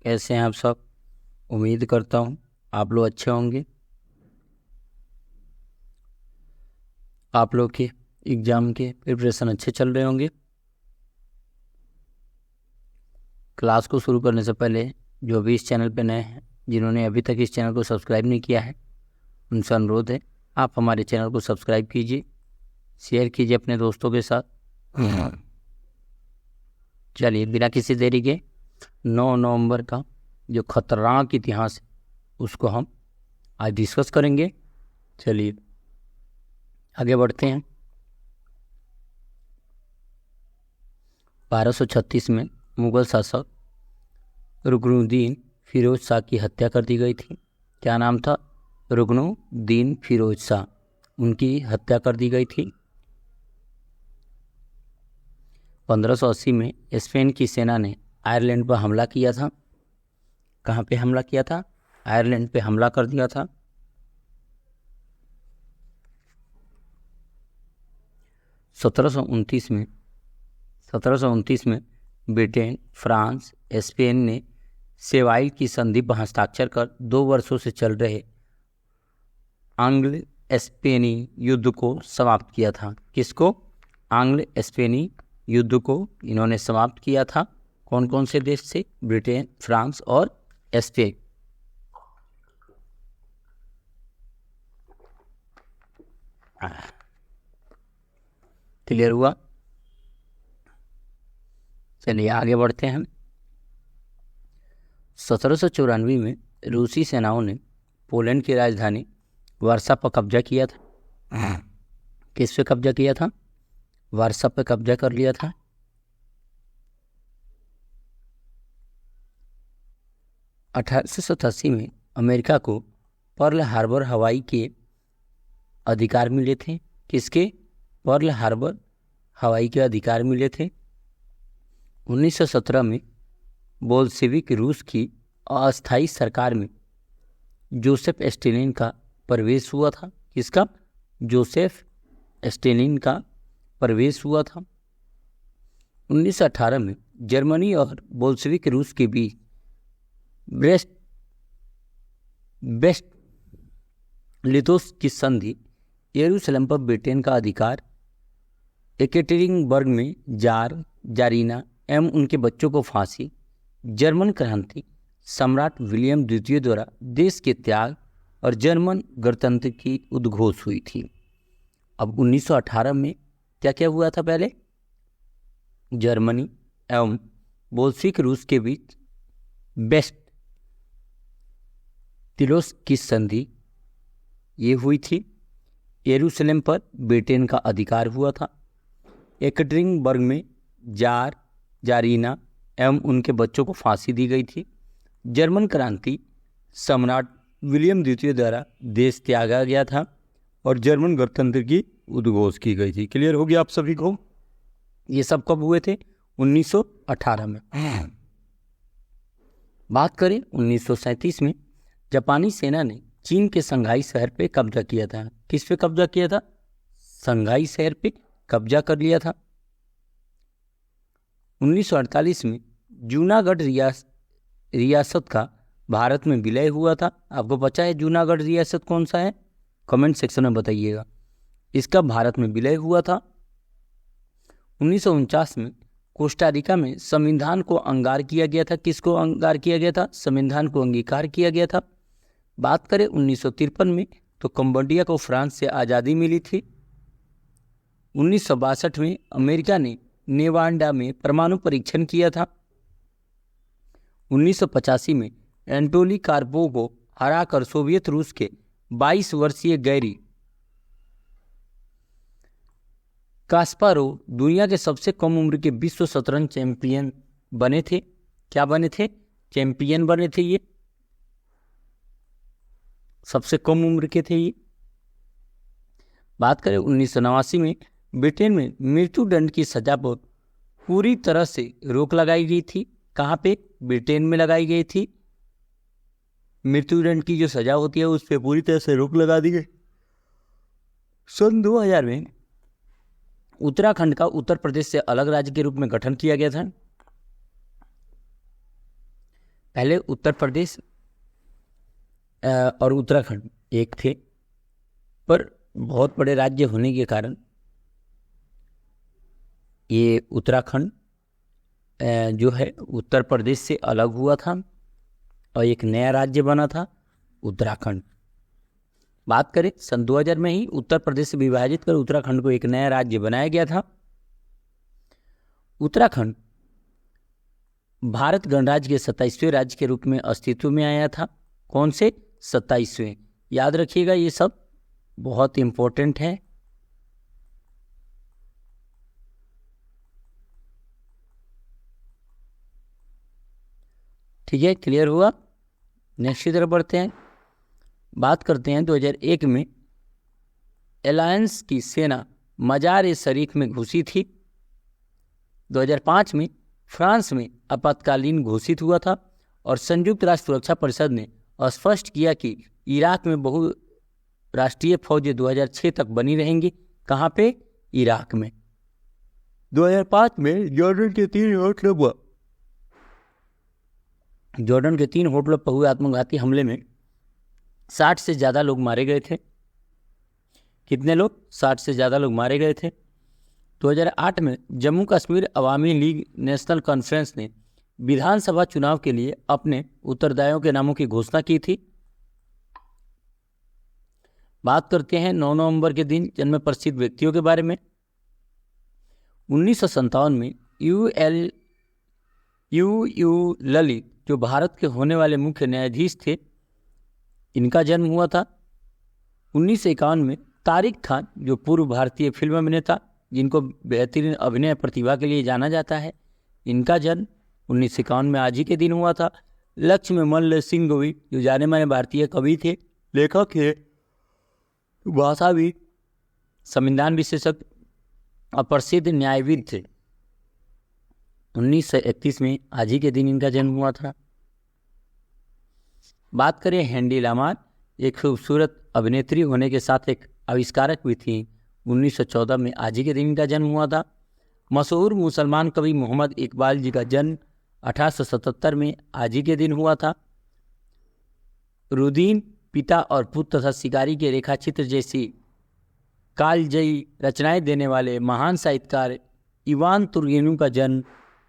कैसे हैं आप सब। उम्मीद करता हूँ आप लोग अच्छे होंगे। आप लोग के एग्ज़ाम के प्रिपरेशन अच्छे चल रहे होंगे। क्लास को शुरू करने से पहले जो भी इस चैनल पर नए हैं, जिन्होंने अभी तक इस चैनल को सब्सक्राइब नहीं किया है, उनसे अनुरोध है आप हमारे चैनल को सब्सक्राइब कीजिए, शेयर कीजिए अपने दोस्तों के साथ। चलिए बिना किसी देरी के 9 नवंबर का जो खतरनाक इतिहास है उसको हम आज डिस्कस करेंगे। चलिए आगे बढ़ते हैं। 1236 में मुगल शासक रुकनुद्दीन फिरोज शाह की हत्या कर दी गई थी। क्या नाम था? रुकनुद्दीन फिरोज शाह, उनकी हत्या कर दी गई थी। 1580 में स्पेन की सेना ने आयरलैंड पर हमला किया था। कहाँ पे हमला किया था? आयरलैंड पे हमला कर दिया था। 1729 में ब्रिटेन, फ्रांस, स्पेन ने सेवाइल की संधि पर हस्ताक्षर कर 2 वर्षों से चल रहे आंग्ल स्पेनी युद्ध को समाप्त किया था। किसको? आंग्ल स्पेनी युद्ध को इन्होंने समाप्त किया था। कौन कौन से देश से? ब्रिटेन, फ्रांस और स्पेन। क्लियर हुआ? चलिए आगे बढ़ते हैं। 1794 में रूसी सेनाओं ने पोलैंड की राजधानी वार्सा पर कब्जा किया था। किस पे कब्जा किया था? वार्सा पर कब्जा कर लिया था। 1887 में अमेरिका को पर्ल हार्बर हवाई के अधिकार मिले थे। किसके? पर्ल हार्बर हवाई के अधिकार मिले थे। 1917 में बोल्शेविक रूस की अस्थायी सरकार में जोसेफ स्टालिन का प्रवेश हुआ था। किसका? जोसेफ स्टालिन का प्रवेश हुआ था। 1918 में जर्मनी और बोल्शेविक रूस के बीच ब्रेस्ट लिथोस की संधि, यरूशलेम पर ब्रिटेन का अधिकार, एकटेरिनबर्ग में जारीना एवं उनके बच्चों को फांसी, जर्मन क्रांति, सम्राट विलियम द्वितीय द्वारा देश के त्याग और जर्मन गणतंत्र की उद्घोष हुई थी। अब 1918 में क्या क्या हुआ था? पहले जर्मनी एवं बोल्शेविक रूस के बीच ब्रेस्ट लिथोस की संधि ये हुई थी। यरूशलेम पर ब्रिटेन का अधिकार हुआ था। एकटेरिनबर्ग में जारीना एवं उनके बच्चों को फांसी दी गई थी। जर्मन क्रांति, सम्राट विलियम द्वितीय द्वारा देश त्यागा गया था और जर्मन गणतंत्र की उद्घोष की गई थी। क्लियर हो गया आप सभी को? ये सब कब हुए थे? 1918 में। बात करें 1937 में जापानी सेना ने चीन के शंघाई शहर पे कब्जा किया था। किस पे कब्जा किया था? शंघाई शहर पे कब्जा कर लिया था। 1948 में जूनागढ़ रियासत का भारत में विलय हुआ था। आपको पता है जूनागढ़ रियासत कौन सा है? कमेंट सेक्शन में बताइएगा। इसका भारत में विलय हुआ था। 1949 में कोस्टारिका में संविधान को अंगीकार किया गया था। किसको अंगीकार किया गया था? संविधान को अंगीकार किया गया था। बात करें 1953 में तो कंबोडिया को फ्रांस से आज़ादी मिली थी। 1962 में अमेरिका ने नेवाडा में परमाणु परीक्षण किया था। 1985 में एंटोली कार्पोव को हराकर सोवियत रूस के 22 वर्षीय गैरी कास्पारोव दुनिया के सबसे कम उम्र के विश्व शतरंज चैंपियन बने थे। क्या बने थे? चैंपियन बने थे। ये सबसे कम उम्र के थे ये। बात करें 1989 में ब्रिटेन में मृत्युदंड की सजा पर पूरी तरह से रोक लगाई गई थी। कहाँ पे? ब्रिटेन में लगाई गई थी। मृत्युदंड की जो सजा होती है उस पर पूरी तरह से रोक लगा दी गई। सन 2000 में उत्तराखंड का उत्तर प्रदेश से अलग राज्य के रूप में गठन किया गया था। पहले उत्तर प्रदेश और उत्तराखंड एक थे, पर बहुत बड़े राज्य होने के कारण ये उत्तराखंड जो है उत्तर प्रदेश से अलग हुआ था और एक नया राज्य बना था उत्तराखंड। बात करें सन 2000 में ही उत्तर प्रदेश से विभाजित कर उत्तराखंड को एक नया राज्य बनाया गया था। उत्तराखंड भारत गणराज्य के 27वें राज्य के रूप में अस्तित्व में आया था। कौन से? 27वें। याद रखिएगा, ये सब बहुत इंपॉर्टेंट है। ठीक है, क्लियर हुआ? नेक्स्ट की तरफ बढ़ते हैं। बात करते हैं 2001 में अलायंस की सेना मजार शरीफ में घुसी थी। 2005 में फ्रांस में आपातकालीन घोषित हुआ था और संयुक्त राष्ट्र सुरक्षा परिषद ने स्पष्ट किया कि इराक में बहुराष्ट्रीय फौजें 2006 तक बनी रहेंगी। कहाँ पे? इराक में। 2005 में जॉर्डन के 3 होटलों पर हुए आत्मघाती हमले में 60 से ज़्यादा लोग मारे गए थे। कितने लोग? 60 से ज़्यादा लोग मारे गए थे। 2008 में जम्मू कश्मीर अवामी लीग नेशनल कॉन्फ्रेंस ने विधानसभा चुनाव के लिए अपने उत्तरदायियों के नामों की घोषणा की थी। बात करते हैं 9 नवंबर के दिन जन्मे प्रसिद्ध व्यक्तियों के बारे में। 1957 में यू ललित जो भारत के होने वाले मुख्य न्यायाधीश थे, इनका जन्म हुआ था। 1951 में तारिक खान जो पूर्व भारतीय फिल्म अभिनेता जिनको बेहतरीन अभिनय प्रतिभा के लिए जाना जाता है, इनका जन्म 1951 में आज ही के दिन हुआ था। लक्ष्मण सिंह गोवी जो जाने माने भारतीय कवि थे, लेखक थे, भाषाविद, संविधान विशेषज्ञ और प्रसिद्ध न्यायविद थे। 1931 में आज ही के दिन इनका जन्म हुआ था। बात करें हेंडी लामार, एक खूबसूरत अभिनेत्री होने के साथ एक आविष्कारक भी थी। 1914 में आज ही के दिन इनका जन्म हुआ था। मशहूर मुसलमान कवि मोहम्मद इकबाल जी का जन्म 1877 में आज ही के दिन हुआ था। रुदीन, पिता और पुत्र तथा शिकारी के रेखाचित्र जैसी कालजयी रचनाएं देने वाले महान साहित्यकार इवान तुर्गेनिव का जन्म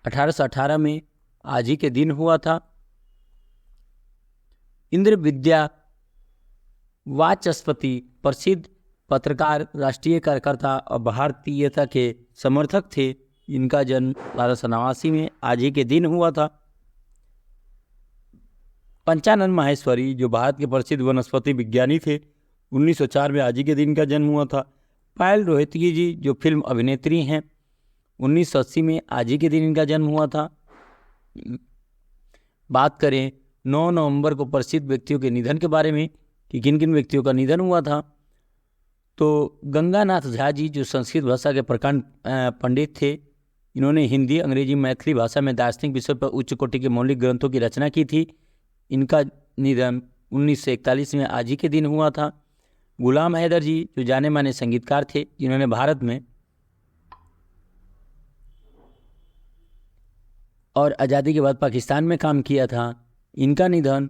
1818 में आज ही के दिन हुआ था। इंद्र विद्या वाचस्पति प्रसिद्ध पत्रकार, राष्ट्रीय कार्यकर्ता और भारतीयता के समर्थक थे। इनका जन्म 1889 में आज ही के दिन हुआ था। पंचानन माहेश्वरी जो भारत के प्रसिद्ध वनस्पति विज्ञानी थे, 1904 में आज ही के दिन का जन्म हुआ था। पायल रोहतगी जी जो फिल्म अभिनेत्री हैं, 1980 में आज ही के दिन इनका जन्म हुआ था। बात करें 9 नवंबर को प्रसिद्ध व्यक्तियों के निधन के बारे में कि किन किन व्यक्तियों का निधन हुआ था, तो गंगानाथ झा जी जो संस्कृत भाषा के प्रकांड पंडित थे, इन्होंने हिंदी, अंग्रेजी, मैथिली भाषा में दार्शनिक विषय पर उच्च कोटि के मौलिक ग्रंथों की रचना की थी। इनका निधन 1941 में आज ही के दिन हुआ था। गुलाम हैदर जी जो जाने माने संगीतकार थे, जिन्होंने भारत में और आज़ादी के बाद पाकिस्तान में काम किया था, इनका निधन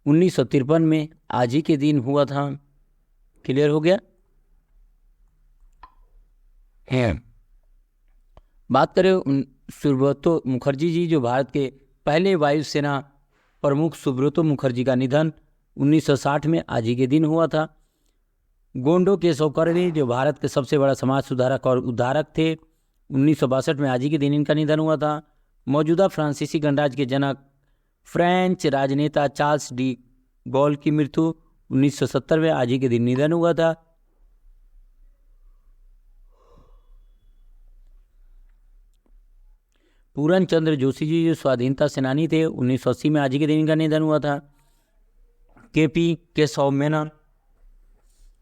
1953 में आज ही के दिन हुआ था। क्लियर हो गया? बात करें सुब्रतो मुखर्जी जी जो भारत के पहले वायुसेना प्रमुख सुब्रतो मुखर्जी का निधन 1960 में आज ही के दिन हुआ था। गोंडो केशव कर्णी जो भारत के सबसे बड़ा समाज सुधारक और उद्धारक थे, 1962 में आज ही के दिन इनका निधन हुआ था। मौजूदा फ्रांसीसी गणराज्य के जनक फ्रेंच राजनेता चार्ल्स डी गॉल की मृत्यु 1970 में आज ही के दिन निधन हुआ था। पूरन चंद्र जोशी जी जो स्वाधीनता सेनानी थे, 1980 में आज ही के दिन इनका निधन हुआ था। केपी केशव मेनन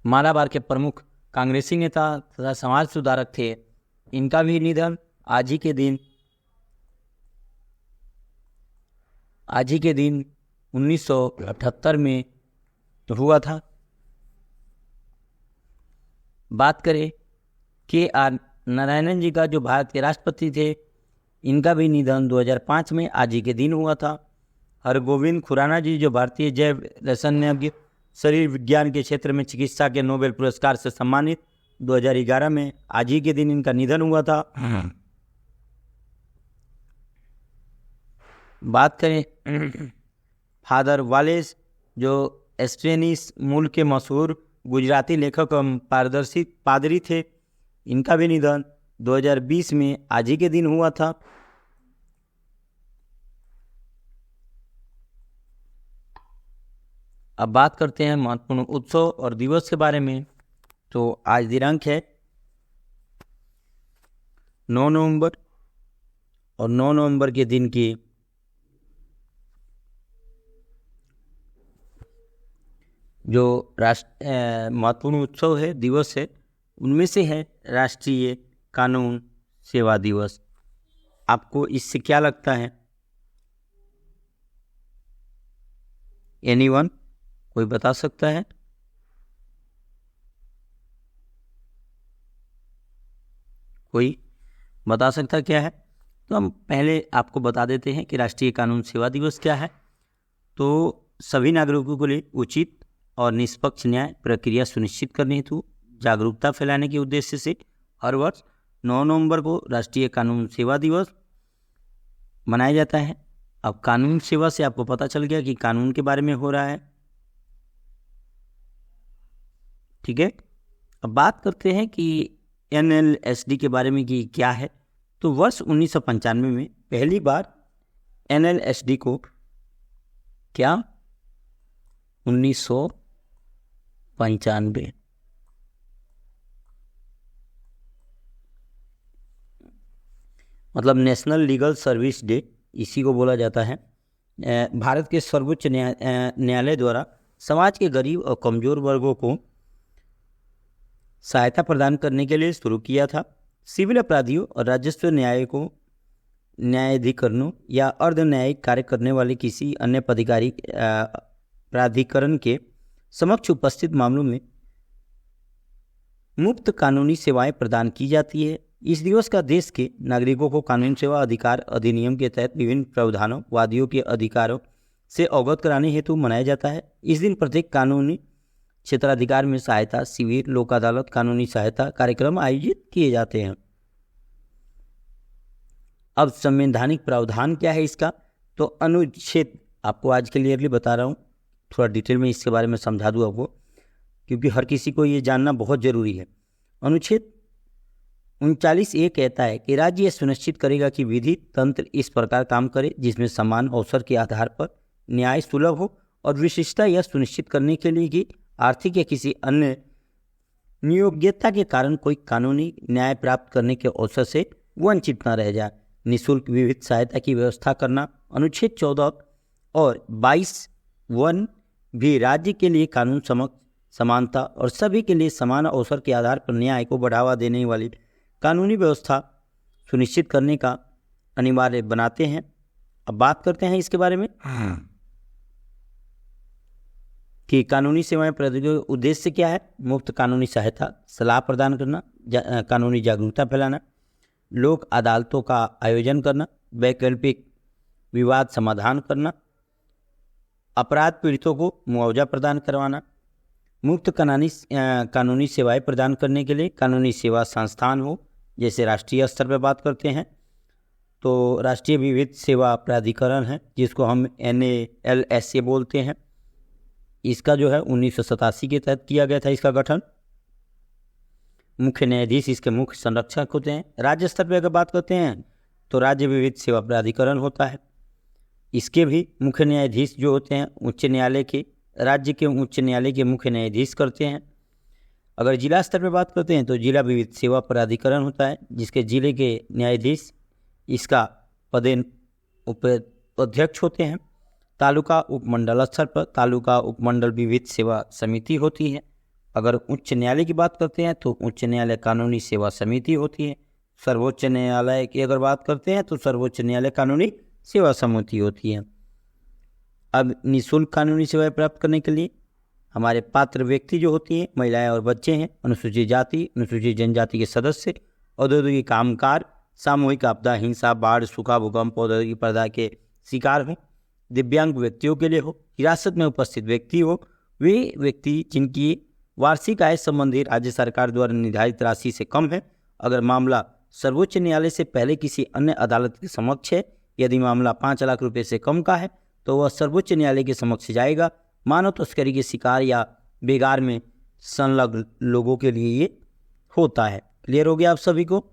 मालाबार के प्रमुख कांग्रेसी नेता तथा समाज सुधारक थे, इनका भी निधन आज ही के दिन 1978 में हुआ था। बात करें के आर नारायणन जी का जो भारत के राष्ट्रपति थे, इनका भी निधन 2005 में आज ही के दिन हुआ था। हरगोविंद खुराना जी जो भारतीय जैव रसायन शरीर विज्ञान के क्षेत्र में चिकित्सा के नोबेल पुरस्कार से सम्मानित 2011 में आज ही के दिन इनका निधन हुआ था। बात करें फादर वालेस जो एस्ट्रेनिस मूल के मशहूर गुजराती लेखक एवं पारदर्शी पादरी थे, इनका भी निधन 2020 में आज ही के दिन हुआ था। अब बात करते हैं महत्वपूर्ण उत्सव और दिवस के बारे में। तो आज दिनांक है 9 नवंबर और 9 नवंबर के दिन की जो महत्वपूर्ण उत्सव है, दिवस है, उनमें से है राष्ट्रीय कानून सेवा दिवस। आपको इससे क्या लगता है? एनीवन, कोई बता सकता है? कोई बता सकता क्या है? तो हम पहले आपको बता देते हैं कि राष्ट्रीय कानून सेवा दिवस क्या है। तो सभी नागरिकों के लिए उचित और निष्पक्ष न्याय प्रक्रिया सुनिश्चित करने हेतु जागरूकता फैलाने के उद्देश्य से हर वर्ष 9 नवंबर को राष्ट्रीय कानून सेवा दिवस मनाया जाता है। अब कानून सेवा से आपको पता चल गया कि कानून के बारे में हो रहा है, ठीक है। अब बात करते हैं कि NLSD के बारे में कि क्या है। तो वर्ष 1995 में पहली बार NLSD को 1995 मतलब नेशनल लीगल सर्विस डे, इसी को बोला जाता है, भारत के सर्वोच्च न्यायालय द्वारा समाज के गरीब और कमजोर वर्गों को सहायता प्रदान करने के लिए शुरू किया था। सिविल अपराधियों और राजस्व न्यायिकों, न्यायाधिकरणों या अर्ध न्यायिक कार्य करने वाले किसी अन्य प्राधिकरण के समक्ष उपस्थित मामलों में मुफ्त कानूनी सेवाएं प्रदान की जाती है। इस दिवस का देश के नागरिकों को कानूनी सेवा अधिकार अधिनियम के तहत विभिन्न प्रावधानों वादियों के अधिकारों से अवगत कराने हेतु मनाया जाता है। इस दिन प्रत्येक कानूनी क्षेत्राधिकार में सहायता शिविर, लोक अदालत, कानूनी सहायता कार्यक्रम आयोजित किए जाते हैं। अब संवैधानिक प्रावधान क्या है इसका? तो अनुच्छेद, आपको आज क्लियरली बता रहा हूँ, थोड़ा डिटेल में इसके बारे में समझा दूँ आपको, क्योंकि हर किसी को ये जानना बहुत जरूरी है। अनुच्छेद 39A कहता है कि राज्य यह सुनिश्चित करेगा कि विधि तंत्र इस प्रकार काम करे जिसमें समान अवसर के आधार पर न्याय सुलभ हो, और विशिष्टता यह सुनिश्चित करने के लिए कि आर्थिक या किसी अन्य नियोग्यता के कारण कोई कानूनी न्याय प्राप्त करने के अवसर से वंचित न रह जाए। निःशुल्क विविध सहायता की व्यवस्था करना। अनुच्छेद 14 और 22(1) भी राज्य के लिए कानून समक्ष समानता और सभी के लिए समान अवसर के आधार पर न्याय को बढ़ावा देने वाली कानूनी व्यवस्था सुनिश्चित करने का अनिवार्य बनाते हैं। अब बात करते हैं इसके बारे में कि कानूनी सेवाएं प्रौद्योगिकी का उद्देश्य क्या है। मुफ्त कानूनी सहायता, सलाह प्रदान करना, कानूनी जागरूकता फैलाना, लोक अदालतों का आयोजन करना, वैकल्पिक विवाद समाधान करना, अपराध पीड़ितों को मुआवजा प्रदान करवाना, मुफ्त कानूनी सेवाएं प्रदान करने के लिए कानूनी सेवा संस्थान हो। जैसे राष्ट्रीय स्तर पर बात करते हैं तो राष्ट्रीय विधिक सेवा प्राधिकरण है, जिसको हम NALSA बोलते हैं। इसका जो है 1987 के तहत किया गया था इसका गठन। मुख्य न्यायाधीश इसके मुख्य संरक्षक होते हैं। राज्य स्तर पर अगर बात करते हैं तो राज्य विधिक सेवा प्राधिकरण होता है। इसके भी मुख्य न्यायाधीश जो होते हैं उच्च न्यायालय के, राज्य के उच्च न्यायालय के मुख्य न्यायाधीश करते हैं। अगर जिला स्तर पर बात करते हैं तो जिला विधिक सेवा प्राधिकरण होता है, जिसके जिले के न्यायाधीश इसका उपाध्यक्ष होते हैं। तालुका उपमंडल स्तर पर तालुका उपमंडल विधिक सेवा समिति होती है। अगर उच्च न्यायालय की बात करते हैं तो उच्च न्यायालय कानूनी सेवा समिति होती है। सर्वोच्च न्यायालय की अगर बात करते हैं तो सर्वोच्च न्यायालय कानूनी सेवा समिति होती है। अब निःशुल्क कानूनी सेवाएं प्राप्त करने के लिए हमारे पात्र व्यक्ति जो होती हैं, महिलाएं और बच्चे हैं, अनुसूचित जाति अनुसूचित जनजाति के सदस्य, औद्योगिक कामगार, सामूहिक आपदा, हिंसा, बाढ़, सूखा, भूकंप, औद्योगिक आपदा के शिकार हो, दिव्यांग व्यक्तियों के लिए हो, हिरासत में उपस्थित व्यक्ति हो, वे व्यक्ति जिनकी वार्षिक आय संबंधी राज्य सरकार द्वारा निर्धारित राशि से कम है, अगर मामला सर्वोच्च न्यायालय से पहले किसी अन्य अदालत के समक्ष है, यदि मामला 5 लाख रुपए से कम का है तो वह सर्वोच्च न्यायालय के समक्ष जाएगा। मानव तस्करी के शिकार या बेगार में संलग्न लोगों के लिए ये होता है। क्लियर हो गया आप सभी को?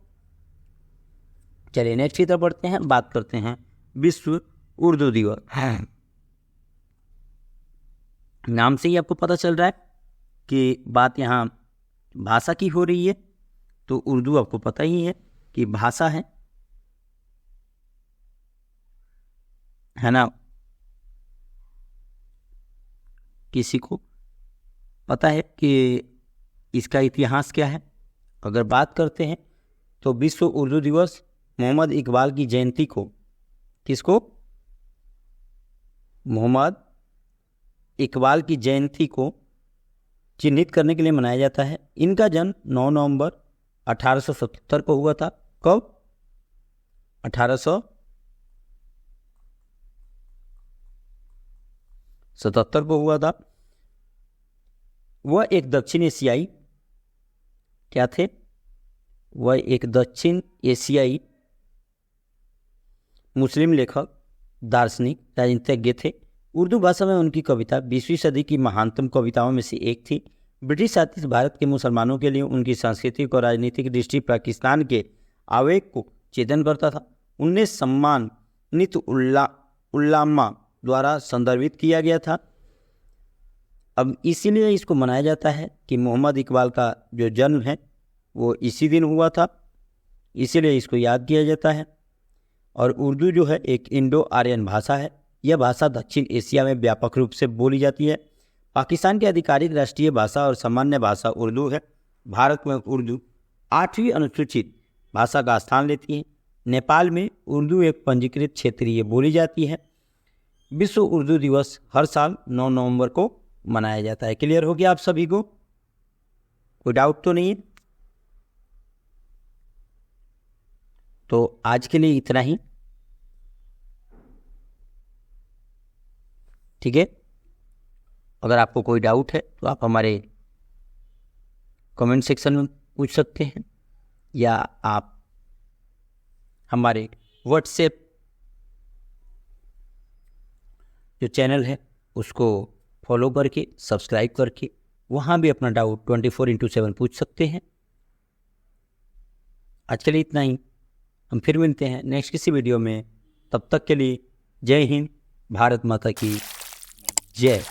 चलिए नेक्स्ट की तरफ बढ़ते हैं, बात करते हैं विश्व उर्दू दिवस। नाम से ही आपको पता चल रहा है कि बात यहाँ भाषा की हो रही है, तो उर्दू आपको पता ही है कि भाषा है ना? किसी को पता है कि इसका इतिहास क्या है? अगर बात करते हैं तो विश्व उर्दू दिवस मोहम्मद इकबाल की जयंती को, किसको? मोहम्मद इकबाल की जयंती को चिन्हित करने के लिए मनाया जाता है। इनका जन्म 9 नवंबर 1877 को हुआ था। कब? 1877 को हुआ था। वह एक दक्षिण एशियाई क्या थे? वह एक दक्षिण एशियाई मुस्लिम लेखक, दार्शनिक, राजनीतिज्ञ थे। उर्दू भाषा में उनकी कविता 20वीं सदी की महानतम कविताओं में से एक थी। ब्रिटिश शासित भारत के मुसलमानों के लिए उनकी सांस्कृतिक और राजनीतिक दृष्टि पाकिस्तान के आवेग को चेतन करता था। उन्हें सम्मानित उल्लामा द्वारा संदर्भित किया गया था। अब इसीलिए इसको मनाया जाता है कि मोहम्मद इकबाल का जो जन्म है वो इसी दिन हुआ था, इसीलिए इसको याद किया जाता है। और उर्दू जो है एक इंडो आर्यन भाषा है। यह भाषा दक्षिण एशिया में व्यापक रूप से बोली जाती है। पाकिस्तान की आधिकारिक राष्ट्रीय भाषा और सामान्य भाषा उर्दू है। भारत में उर्दू 8वीं अनुसूचित भाषा का स्थान लेती है। नेपाल में उर्दू एक पंजीकृत क्षेत्रीय बोली जाती है। विश्व उर्दू दिवस हर साल 9 नवंबर को मनाया जाता है। क्लियर हो गया आप सभी को? कोई डाउट तो नहीं है? तो आज के लिए इतना ही, ठीक है? अगर आपको कोई डाउट है तो आप हमारे कमेंट सेक्शन में पूछ सकते हैं, या आप हमारे व्हाट्सएप जो चैनल है उसको फॉलो करके, सब्सक्राइब करके वहाँ भी अपना डाउट 24/7 पूछ सकते हैं। आज के लिए इतना ही, हम फिर मिलते हैं नेक्स्ट किसी वीडियो में। तब तक के लिए जय हिंद, भारत माता की जय।